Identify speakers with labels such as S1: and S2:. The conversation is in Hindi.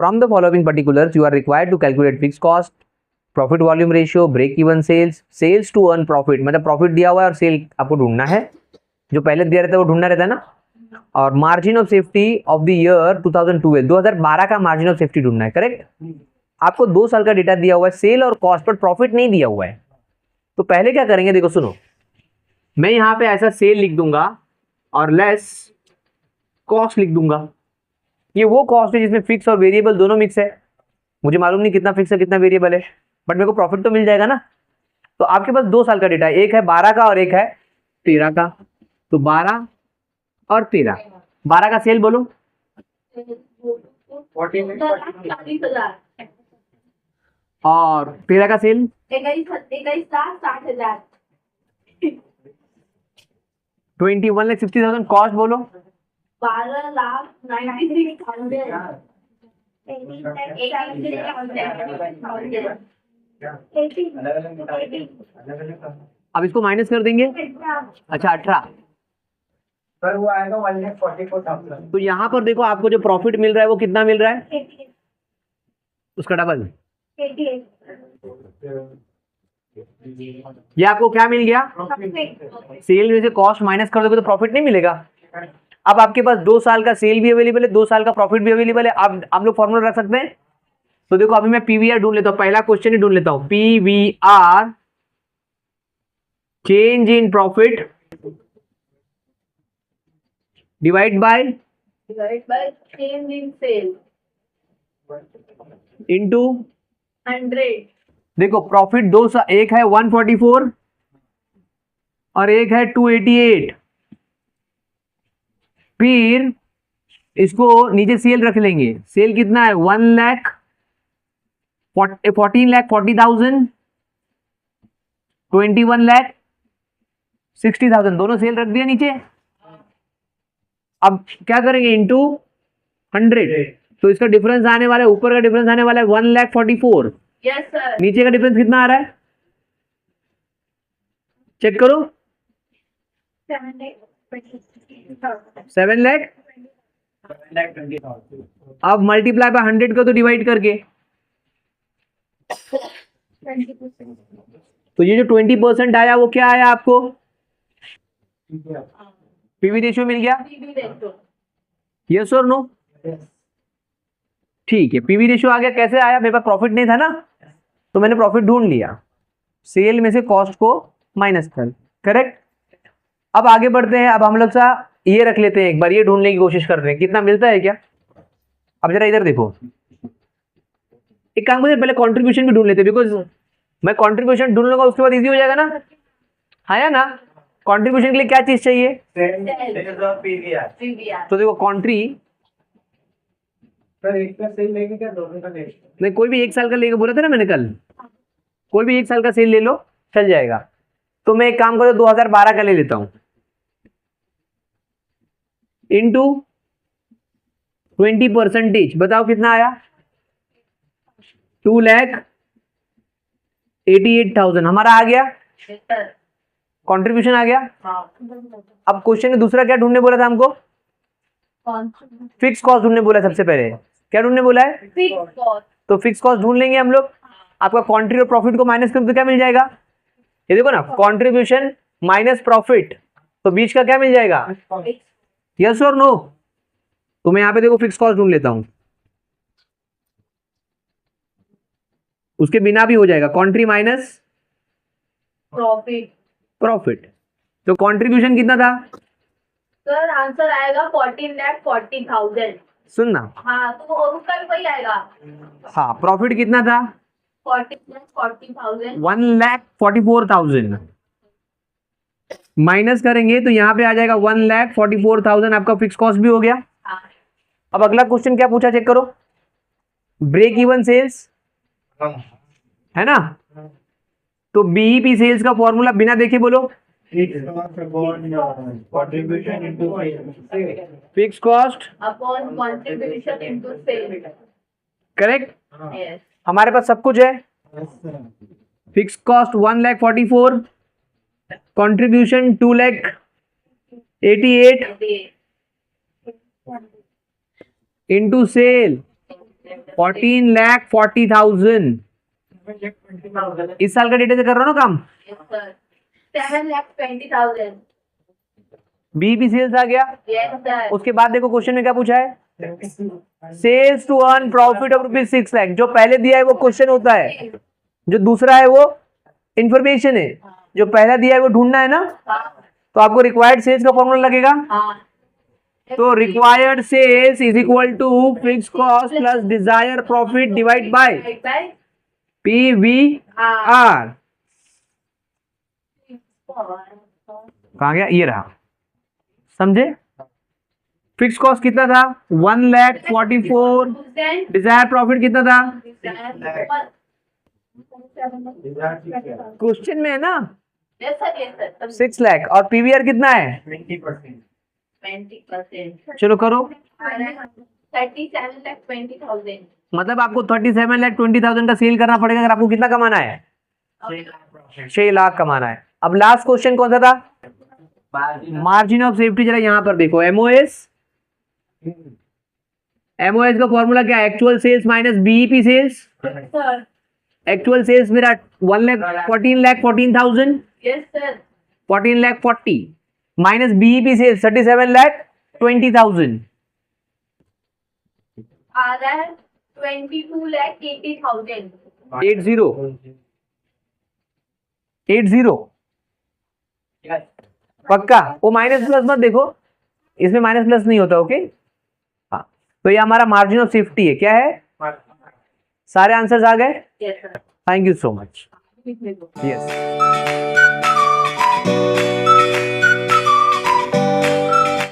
S1: From the following particulars you are required to calculate fix cost, profit volume ratio, break even sales, sales to earn profit, मतलब प्रॉफिट दिया हुआ है और सेल आपको ढूंढना है, जो पहले दिया रहता है वो ढूंढना रहता है ना, और margin of safety of the year 2012, 2012 का मार्जिन ऑफ सेफ्टी ढूंढना है। करेक्ट। आपको 2 साल का डेटा दिया हुआ है, सेल और कॉस्ट पर प्रॉफिट नहीं दिया हुआ है। तो पहले क्या करेंगे, देखो सुनो, मैं यहां पे ऐसा सेल लिख दूंगा और लेस कॉस्ट लिख दूंगा। ये वो कॉस्ट है जिसमें फिक्स और वेरिएबल दोनों मिक्स है। मुझे मालूम नहीं कितना फिक्स है कितना वेरिएबल है, बट मेरे को प्रॉफिट तो मिल जाएगा ना। तो आपके पास 2 साल का डेटा है, एक है 12 का और एक है 13 का। तो 12 और 13, 12 का सेल बोलो,
S2: 40,40,000
S1: और 13 का सेल
S2: 21,60,000
S1: 21,60,000। कॉस्ट बोलो
S2: 12,96,000
S1: अब इसको माइनस कर देंगे। अच्छा 18
S3: सर वो आएगा 1,44,000।
S1: तो यहाँ पर देखो आपको जो प्रॉफिट मिल रहा है वो कितना मिल रहा है, उसका डबल। ये आपको क्या मिल गया, सेल में से कॉस्ट माइनस कर दोगे तो प्रॉफिट नहीं मिलेगा। अब आपके पास 2 साल का सेल भी अवेलेबल है, 2 साल का प्रॉफिट भी अवेलेबल है। अब आप लोग फॉर्मूला रख सकते हैं। तो देखो अभी मैं पीवीआर ढूंढ लेता हूँ, पहला क्वेश्चन ही ढूंढ लेता हूँ। PVR change in profit divide bye
S2: change in sale
S1: into
S2: 100।
S1: देखो प्रॉफिट एक है 144 और एक है 288। फिर इसको नीचे सेल रख लेंगे। सेल कितना है 14,40,000, 21,60,000, दोनों सेल रख दिया नीचे। अब क्या करेंगे, इंटू 100। तो इसका डिफरेंस आने वाला है, ऊपर का डिफरेंस आने वाला है 1,44,000।
S2: Yes sir.
S1: नीचे का डिफरेंस कितना आ रहा है, चेक करो 7,20,000। अब मल्टीप्लाई बाय 100 का तो डिवाइड करके, तो ये जो 20% आया वो क्या आया आपको, पीवी रेशियो मिल गया। यस और नो, ठीक है। पीवी रेशियो आ गया। कैसे आया, मेरे पास प्रॉफिट नहीं था ना, तो मैंने प्रॉफिट ढूंढ लिया, सेल में से कॉस्ट को माइनस कर। करेक्ट। अब आगे बढ़ते हैं। अब हम लोग सा ये रख लेते हैं, एक बार ये ढूंढने की कोशिश करते हैं कितना मिलता है क्या। अब जरा इधर देखो, एक काम करते पहले कंट्रीब्यूशन भी ढूंढ लेते, बिकॉज मैं कंट्रीब्यूशन ढूंढ लूंगा उसके बाद इजी हो जाएगा ना, है या ना। कंट्रीब्यूशन के लिए क्या चीज चाहिए, तो देखो कंट्री,
S3: सर एक का सेल लेंगे क्या, दोनों का लेंगे?
S1: नहीं कोई भी 1 साल का लेके बोला था ना मैंने कल, कोई भी 1 साल का सेल ले लो चल जाएगा। तो मैं एक काम करता 2012 का ले लेता हूं, इंटू 20%, बताओ कितना आया, 2,88,000 हमारा आ गया, कंट्रीब्यूशन आ गया। अब क्वेश्चन में दूसरा क्या ढूंढने बोला था हमको, फिक्स कॉस्ट ढूंढने बोला। सबसे पहले क्या ढूंढने बोला है,
S2: फिक्स कॉस्ट।
S1: तो फिक्स कॉस्ट ढूंढ लेंगे हम लोग। आपका कंट्री और प्रॉफिट को माइनस करें तो क्या मिल जाएगा, ये देखो ना, कंट्रीब्यूशन माइनस प्रॉफिट, तो बीच का क्या मिल जाएगा, यस और नो। तो मैं यहाँ पे देखो फिक्स कॉस्ट ढूंढ लेता हूं, उसके बिना भी हो जाएगा, कंट्री माइनस प्रॉफिट। तो कंट्रीब्यूशन कितना था,
S2: सर आंसर आएगा 14,40,000।
S1: सुनना,
S2: हाँ तो उसका भी वही आएगा।
S1: हाँ प्रॉफिट कितना था
S2: 40,40,000।
S1: 1,44,000 माइनस करेंगे तो यहाँ पे आ जाएगा 1,44,000, आपका फिक्स कॉस्ट भी हो गया।
S2: हाँ।
S1: अब अगला क्वेश्चन क्या पूछा, चेक करो, ब्रेक इवन सेल्स है ना। तो बीईपी सेल्स का फॉर्मूला बिना देखे बोलो,
S3: contribution into sales.
S1: Fix cost
S2: upon contribution into sale.
S1: Correct.
S2: Yes.
S1: हमारे पास सब कुछ है, fix cost 1,44,000, contribution 2,88,000 into sale 14,40,000। इस साल का डेटा से कर रहा हूँ ना काम।
S2: Yes, sir. 7,20,000.
S1: बीईपी सेल्स आ गया।
S2: Yes, sir.
S1: उसके बाद देखो क्वेश्चन में क्या पूछा है, sales to earn profit of ₹6 lakh. जो पहले दिया है वो क्वेश्चन होता है, जो दूसरा है वो इंफॉर्मेशन है। जो पहला दिया है वो ढूंढना है ना,
S2: हाँ,
S1: तो आपको रिक्वायर्ड सेल्स का फॉर्मूला लगेगा।
S2: हाँ.
S1: तो required sales is equal to fix cost plus desire profit divide by
S2: Right, right?
S1: PVR। कहाँ गया, ये रहा, समझे। फिक्स कॉस्ट कितना था, 1,44,000।
S2: Then,
S1: डिजायर प्रॉफिट कितना था, क्वेश्चन में है ना,
S2: yes, sir, yes, sir.
S1: 6 lakh. और पीवीआर कितना है,
S3: 20%।
S2: 20%.
S1: चलो करो।
S2: 37,20,000.
S1: मतलब आपको 37,20,000 का सेल करना पड़ेगा अगर आपको कितना कमाना है, 6 लाख कमाना है। अब लास्ट क्वेश्चन कौन सा था, मार्जिन ऑफ सेफ्टी। जरा यहाँ पर देखो, एमओएस का फॉर्मूला क्या है, actual sales minus BEP sales.
S2: Sir.
S1: Actual sales मेरा 14,14,000,
S2: Yes, sir.
S1: 14,40,000 minus BEP sales 37,20,000।
S2: आ रहा है 22,80,000.
S1: 80 पक्का। वो माइनस प्लस मत देखो, इसमें माइनस प्लस नहीं होता। ओके, हाँ, तो ये हमारा मार्जिन ऑफ सेफ्टी है। क्या है, सारे आंसर्स आ गए।
S2: Yes, sir.
S1: Thank you so much. Yes